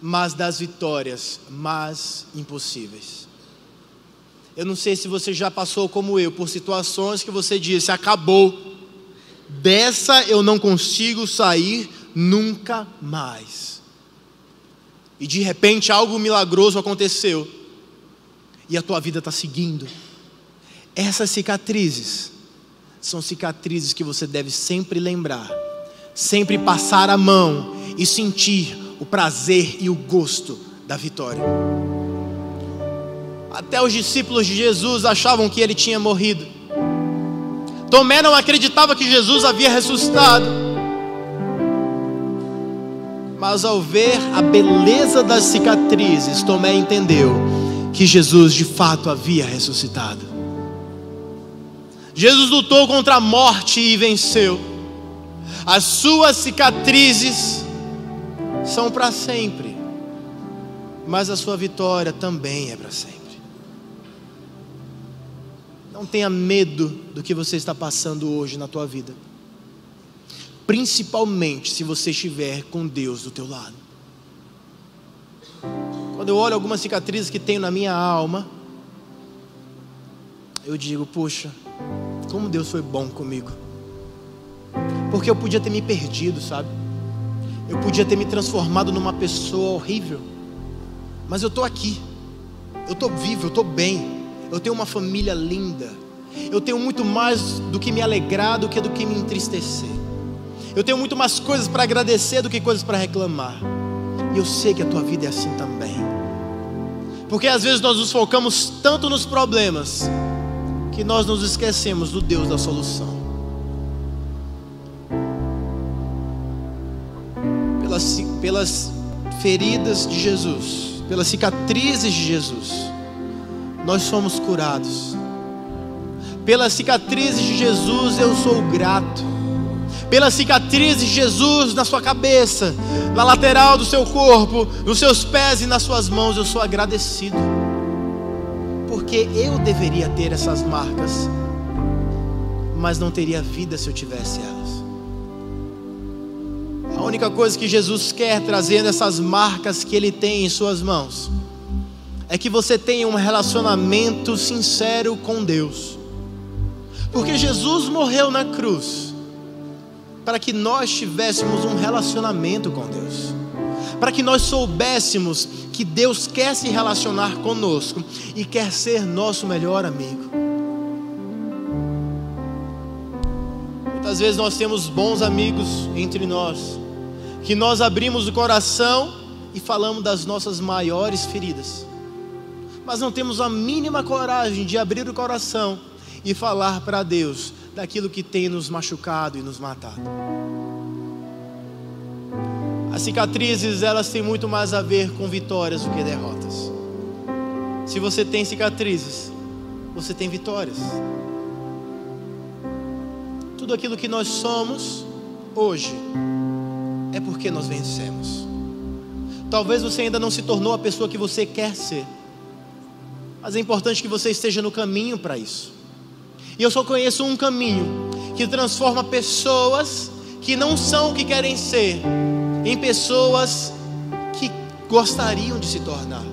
mas das vitórias mais impossíveis. Eu não sei se você já passou como eu por situações que você disse, acabou, dessa eu não consigo sair nunca mais. E de repente algo milagroso aconteceu e a tua vida está seguindo. Essas cicatrizes são cicatrizes que você deve sempre lembrar, sempre passar a mão e sentir o prazer e o gosto da vitória. Até os discípulos de Jesus achavam que ele tinha morrido. Tomé não acreditava que Jesus havia ressuscitado. Mas ao ver a beleza das cicatrizes, Tomé entendeu que Jesus de fato havia ressuscitado. Jesus lutou contra a morte e venceu. As suas cicatrizes são para sempre, mas a sua vitória também é para sempre. Não tenha medo do que você está passando hoje na tua vida, principalmente se você estiver com Deus do teu lado. Quando eu olho algumas cicatrizes que tenho na minha alma, eu digo, puxa, como Deus foi bom comigo. Porque eu podia ter me perdido, sabe? Eu podia ter me transformado numa pessoa horrível, mas eu estou aqui, eu estou vivo, eu estou bem, eu tenho uma família linda, eu tenho muito mais do que me alegrar do que me entristecer, eu tenho muito mais coisas para agradecer do que coisas para reclamar. E eu sei que a tua vida é assim também, porque às vezes nós nos focamos tanto nos problemas que nós nos esquecemos do Deus da solução. Pelas feridas de Jesus, pelas cicatrizes de Jesus, nós somos curados. Pelas cicatrizes de Jesus eu sou grato. Pelas cicatrizes de Jesus na sua cabeça, na lateral do seu corpo, nos seus pés e nas suas mãos, eu sou agradecido. Porque eu deveria ter essas marcas, mas não teria vida se eu tivesse elas. A única coisa que Jesus quer trazendo essas marcas que Ele tem em suas mãos é que você tenha um relacionamento sincero com Deus. Porque Jesus morreu na cruz para que nós tivéssemos um relacionamento com Deus, para que nós soubéssemos que Deus quer se relacionar conosco e quer ser nosso melhor amigo. Muitas vezes nós temos bons amigos entre nós, que nós abrimos o coração e falamos das nossas maiores feridas, mas não temos a mínima coragem de abrir o coração e falar para Deus daquilo que tem nos machucado e nos matado. As cicatrizes, elas têm muito mais a ver com vitórias do que derrotas. Se você tem cicatrizes, você tem vitórias. Tudo aquilo que nós somos hoje é porque nós vencemos. Talvez você ainda não se tornou a pessoa que você quer ser, mas é importante que você esteja no caminho para isso. E eu só conheço um caminho que transforma pessoas que não são o que querem ser em pessoas que gostariam de se tornar.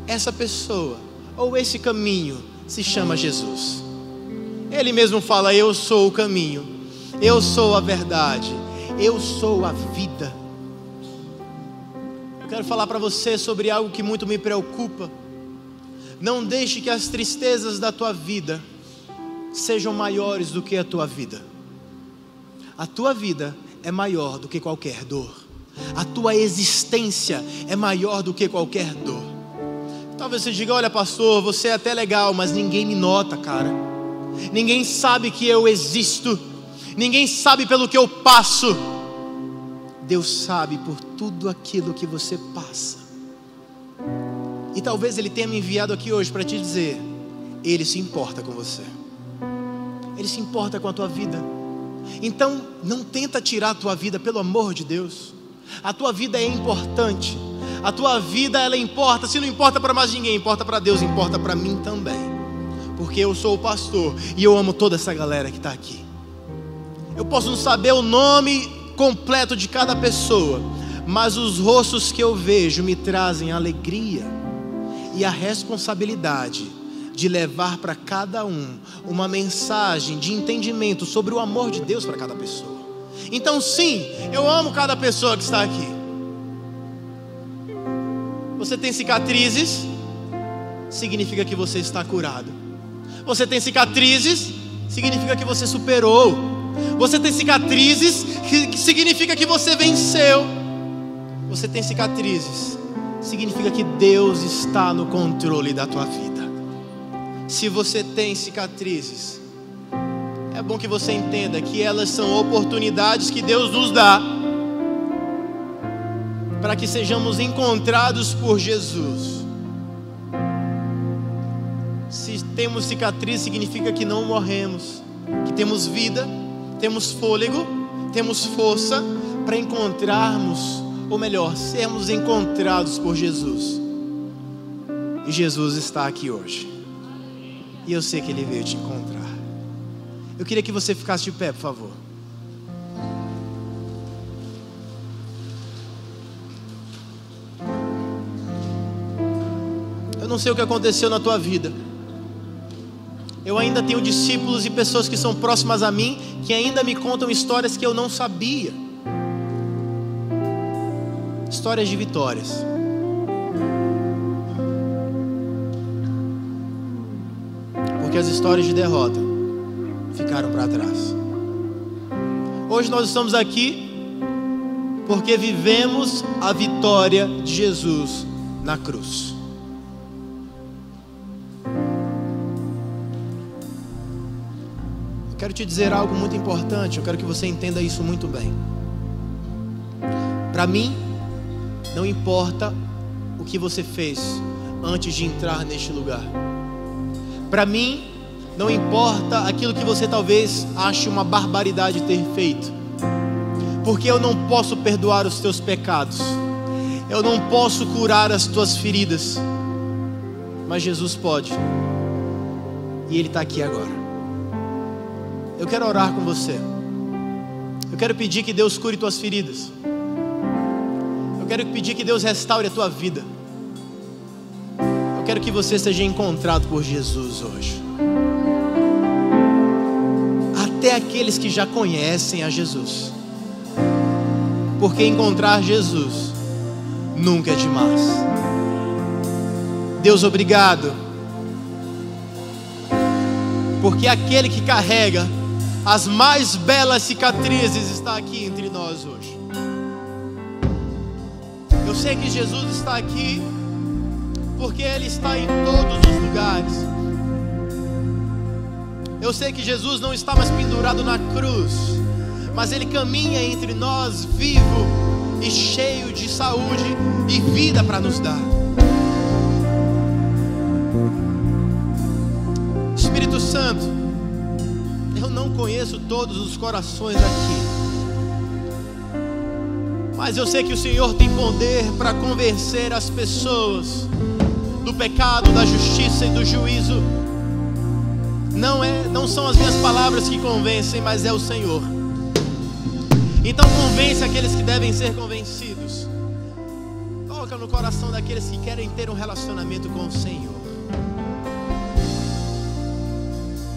Essa pessoa, ou esse caminho, se chama Jesus. Ele mesmo fala: eu sou o caminho, eu sou a verdade, eu sou a vida. Eu quero falar para você sobre algo que muito me preocupa. Não deixe que as tristezas da tua vida sejam maiores do que a tua vida. A tua vida é maior do que qualquer dor. A tua existência é maior do que qualquer dor. Talvez você diga: olha, pastor, você é até legal, mas ninguém me nota, cara. Ninguém sabe que eu existo. Ninguém sabe pelo que eu passo. Deus sabe por tudo aquilo que você passa. E talvez Ele tenha me enviado aqui hoje para te dizer: Ele se importa com você. Ele se importa com a tua vida. Então não tenta tirar a tua vida, pelo amor de Deus. A tua vida é importante. A tua vida, ela importa. Se não importa para mais ninguém, importa para Deus, importa para mim também. Porque eu sou o pastor e eu amo toda essa galera que está aqui. Eu posso não saber o nome completo de cada pessoa, mas os rostos que eu vejo me trazem alegria e a responsabilidade de levar para cada um uma mensagem de entendimento sobre o amor de Deus para cada pessoa. Então sim, eu amo cada pessoa que está aqui. Você tem cicatrizes, significa que você está curado. Você tem cicatrizes, significa que você superou. Você tem cicatrizes, que significa que você venceu. Você tem cicatrizes, significa que Deus está no controle da tua vida. Se você tem cicatrizes, é bom que você entenda que elas são oportunidades que Deus nos dá para que sejamos encontrados por Jesus. Se temos cicatriz, significa que não morremos, que temos vida, temos fôlego, temos força para encontrarmos, ou melhor, sermos encontrados por Jesus. E Jesus está aqui hoje. E eu sei que Ele veio te encontrar. Eu queria que você ficasse de pé, por favor. Eu não sei o que aconteceu na tua vida. Eu ainda tenho discípulos e pessoas que são próximas a mim, que ainda me contam histórias que eu não sabia. Histórias de vitórias. Porque as histórias de derrota ficaram para trás. Hoje nós estamos aqui porque vivemos a vitória de Jesus na cruz. Eu quero te dizer algo muito importante. Eu quero que você entenda isso muito bem. Para mim, não importa o que você fez antes de entrar neste lugar. Para mim, não importa aquilo que você talvez ache uma barbaridade ter feito, porque eu não posso perdoar os teus pecados, eu não posso curar as tuas feridas, mas Jesus pode, e Ele está aqui agora. Eu quero orar com você. Eu quero pedir que Deus cure tuas feridas. Eu quero pedir que Deus restaure a tua vida. Eu quero que você seja encontrado por Jesus hoje. até aqueles que já conhecem a Jesus. Porque encontrar Jesus nunca é demais. Deus, obrigado, porque aquele que carrega as mais belas cicatrizes está aqui entre nós hoje. Eu sei que Jesus está aqui porque Ele está em todos os lugares. Eu sei que Jesus não está mais pendurado na cruz, mas Ele caminha entre nós vivo e cheio de saúde e vida para nos dar. Espírito Santo, eu não conheço todos os corações aqui, mas eu sei que o Senhor tem poder para convencer as pessoas do pecado, da justiça e do juízo. Não são as minhas palavras que convencem, mas é o Senhor. Então convence aqueles que devem ser convencidos. Toca no coração daqueles que querem ter um relacionamento com o Senhor.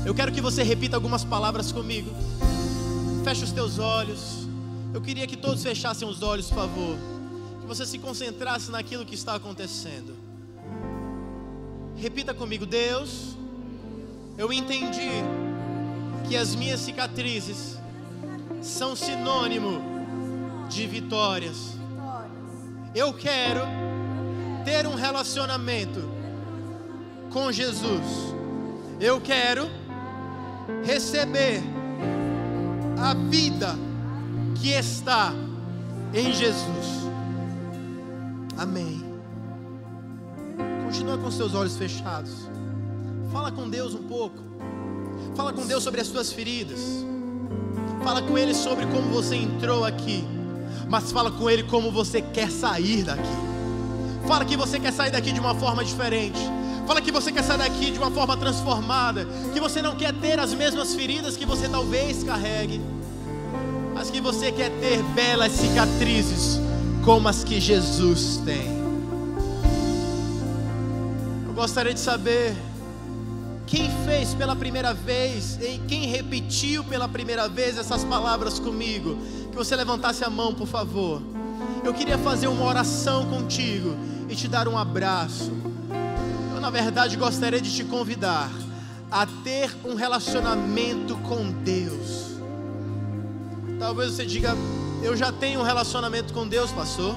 Eu quero que você repita algumas palavras comigo. Feche os teus olhos. Eu queria que todos fechassem os olhos, por favor. Que você se concentrasse naquilo que está acontecendo. Repita comigo: Deus, eu entendi que as minhas cicatrizes são sinônimo de vitórias. Eu quero ter um relacionamento com Jesus. Eu quero receber a vida que está em Jesus. Amém. Continua com seus olhos fechados. Fala com Deus um pouco. Fala com Deus sobre as suas feridas. Fala com Ele sobre como você entrou aqui, mas fala com Ele como você quer sair daqui. Fala que você quer sair daqui de uma forma diferente. Fala que você quer sair daqui de uma forma transformada. Que você não quer ter as mesmas feridas que você talvez carregue, mas que você quer ter belas cicatrizes como as que Jesus tem. Eu gostaria de saber quem fez pela primeira vez, e quem repetiu pela primeira vez essas palavras comigo. Que você levantasse a mão, por favor. Eu queria fazer uma oração contigo e te dar um abraço. Eu, na verdade, gostaria de te convidar a ter um relacionamento com Deus. Talvez você diga: eu já tenho um relacionamento com Deus, pastor.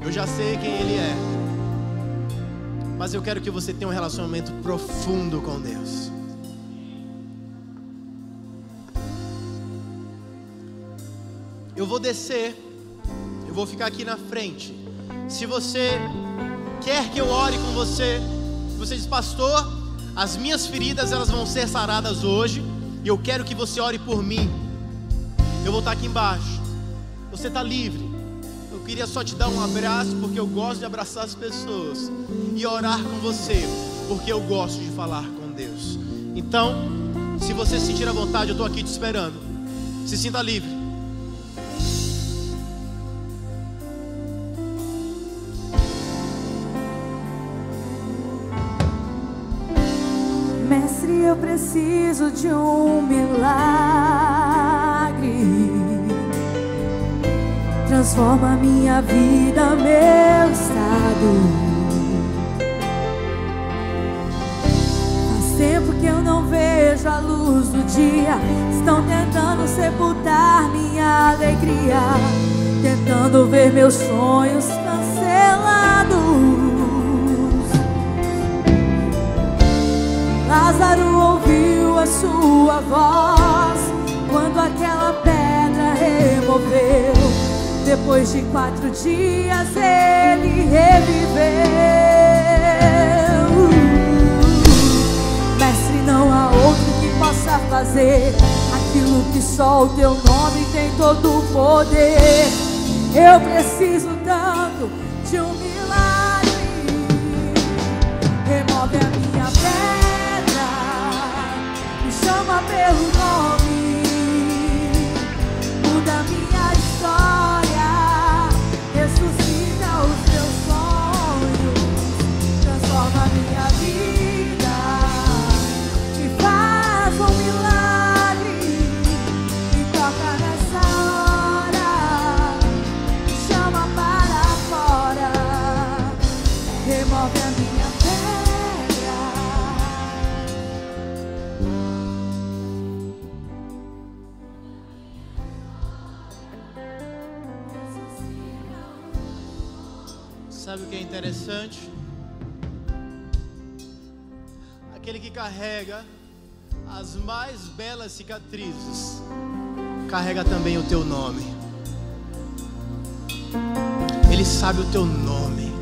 Eu já sei quem Ele é. Mas eu quero que você tenha um relacionamento profundo com Deus. Eu vou descer, eu vou ficar aqui na frente. Se você quer que eu ore com você, você diz: pastor, as minhas feridas elas vão ser saradas hoje, e eu quero que você ore por mim. Eu vou estar aqui embaixo. Você está livre. Eu queria só te dar um abraço, porque eu gosto de abraçar as pessoas, e orar com você, porque eu gosto de falar com Deus. Então, se você se sentir à vontade, eu estou aqui te esperando. Se sinta livre. Mestre, eu preciso de um milagre. Transforma minha vida, meu estado. Faz tempo que eu não vejo a luz do dia. Estão tentando sepultar minha alegria, tentando ver meus sonhos cancelados. Lázaro ouviu a sua voz quando aquela pedra removeu. Depois de 4 dias ele reviveu. Mestre, não há outro que possa fazer aquilo que só o teu nome tem todo o poder. Eu preciso tanto de um milagre. Remove a minha pedra, me chama pelo nome, muda minha história, ressuscita os teus sonhos, transforma minha vida, me faz um milagre. Sabe o que é interessante? Aquele que carrega as mais belas cicatrizes carrega também o teu nome. Ele sabe o teu nome.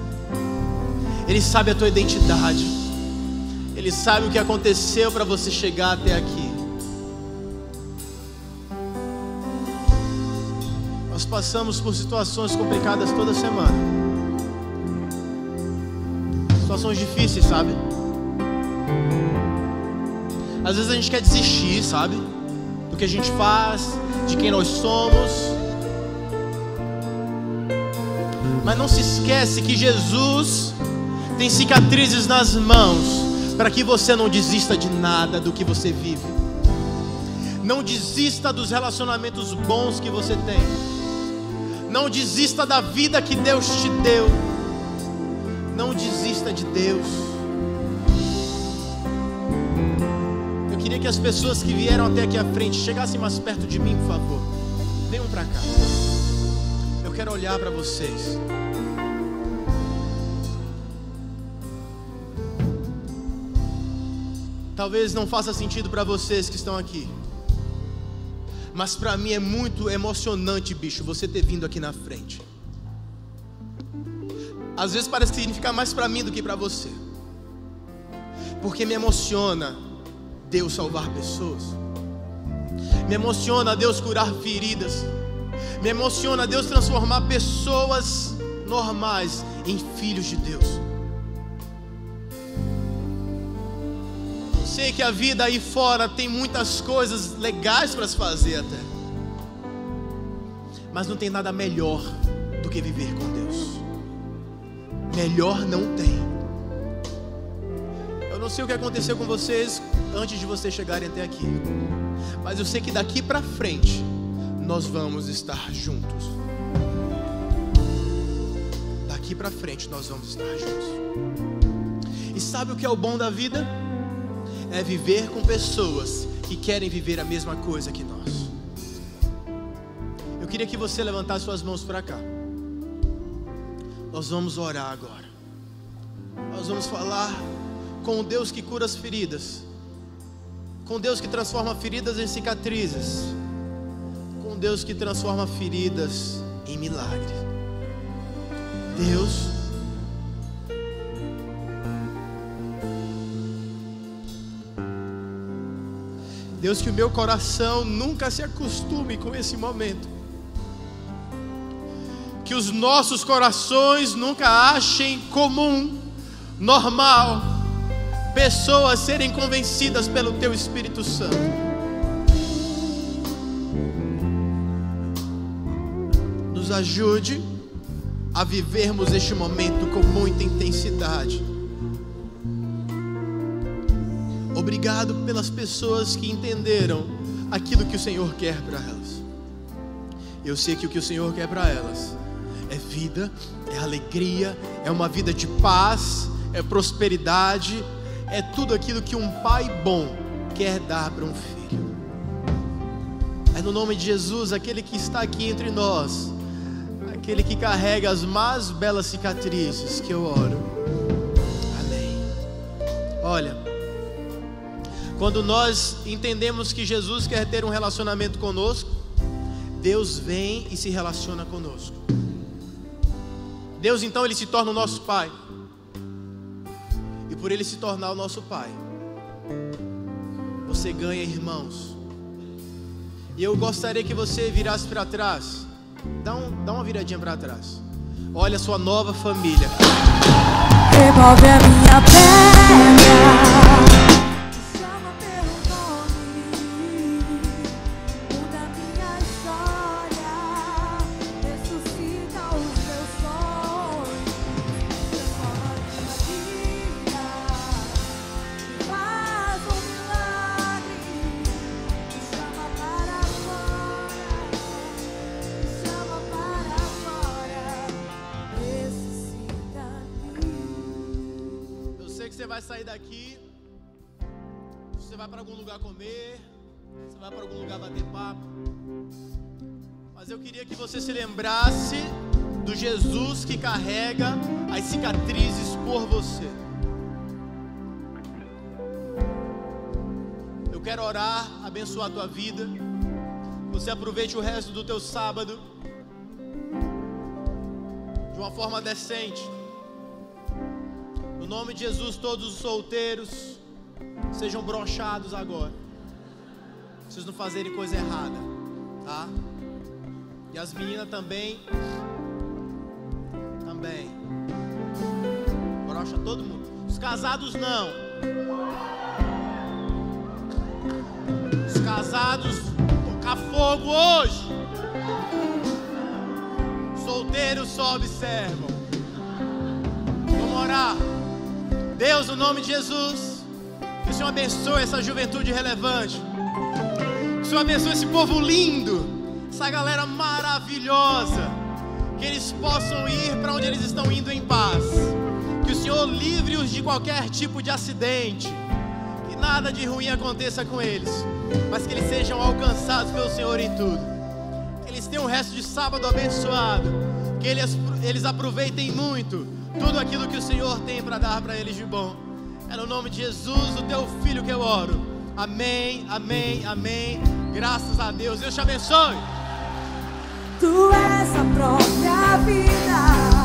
Ele sabe a tua identidade. Ele sabe o que aconteceu para você chegar até aqui. Nós passamos por situações complicadas toda semana. Situações difíceis, sabe? Às vezes a gente quer desistir, sabe? Do que a gente faz, de quem nós somos. Mas não se esquece que Jesus tem cicatrizes nas mãos, para que você não desista de nada do que você vive. Não desista dos relacionamentos bons que você tem. Não desista da vida que Deus te deu. Não desista de Deus. Eu queria que as pessoas que vieram até aqui à frente chegassem mais perto de mim, por favor. Venham para cá. Eu quero olhar para vocês. Talvez não faça sentido para vocês que estão aqui, mas para mim é muito emocionante, bicho, você ter vindo aqui na frente. Às vezes parece que significa mais para mim do que para você, porque me emociona Deus salvar pessoas, me emociona Deus curar feridas, me emociona Deus transformar pessoas normais em filhos de Deus. Sei que a vida aí fora tem muitas coisas legais para se fazer até, mas não tem nada melhor do que viver com Deus. Melhor não tem. Eu não sei o que aconteceu com vocês antes de vocês chegarem até aqui, mas eu sei que daqui para frente nós vamos estar juntos. Daqui para frente nós vamos estar juntos. E sabe o que é o bom da vida? É viver com pessoas que querem viver a mesma coisa que nós. Eu queria que você levantasse suas mãos para cá. Nós vamos orar agora. Nós vamos falar com o Deus que cura as feridas, com Deus que transforma feridas em cicatrizes, com Deus que transforma feridas em milagres. Deus, que o meu coração nunca se acostume com esse momento. Que os nossos corações nunca achem comum, normal, pessoas serem convencidas pelo Teu Espírito Santo. Nos ajude a vivermos este momento com muita intensidade. Obrigado pelas pessoas que entenderam aquilo que o Senhor quer para elas. Eu sei que o que o Senhor quer para elas é vida, é alegria, é uma vida de paz, é prosperidade, é tudo aquilo que um pai bom quer dar para um filho. É no nome de Jesus, aquele que está aqui entre nós, aquele que carrega as mais belas cicatrizes, que eu oro. Amém. Olha, quando nós entendemos que Jesus quer ter um relacionamento conosco, Deus vem e se relaciona conosco. Deus então, Ele se torna o nosso Pai. E por Ele se tornar o nosso Pai, você ganha irmãos. E eu gostaria que você virasse para trás. Dá uma viradinha para trás. Olha a sua nova família. Remove a minha pedra, chama pelo nome, muda minha história, ressuscita os meus sonhos, transforma minha vida, faz um milagre, me chama para fora, ressuscita-me. Eu sei que você vai sair daqui, você vai para algum lugar comer, você vai para algum lugar bater papo, mas eu queria que você se lembrasse do Jesus que carrega as cicatrizes por você. Eu quero orar, abençoar a tua vida. Você aproveite o resto do teu sábado de uma forma decente. No nome de Jesus, todos os solteiros sejam broxados agora. Vocês não fazerem coisa errada, tá? E as meninas também. Brocha todo mundo. Os casados não. Os casados tocar fogo hoje. Solteiros só observam. Vamos orar. Deus, no nome de Jesus, que o Senhor abençoe essa juventude relevante. Que o Senhor abençoe esse povo lindo, essa galera maravilhosa. Que eles possam ir para onde eles estão indo em paz. Que o Senhor livre-os de qualquer tipo de acidente. Que nada de ruim aconteça com eles, mas que eles sejam alcançados pelo Senhor em tudo. Que eles tenham o resto de sábado abençoado. Que eles aproveitem muito tudo aquilo que o Senhor tem para dar para eles de bom. É no nome de Jesus, o teu Filho, que eu oro. Amém, amém, amém. Graças a Deus. Deus te abençoe. Tu és a própria vida.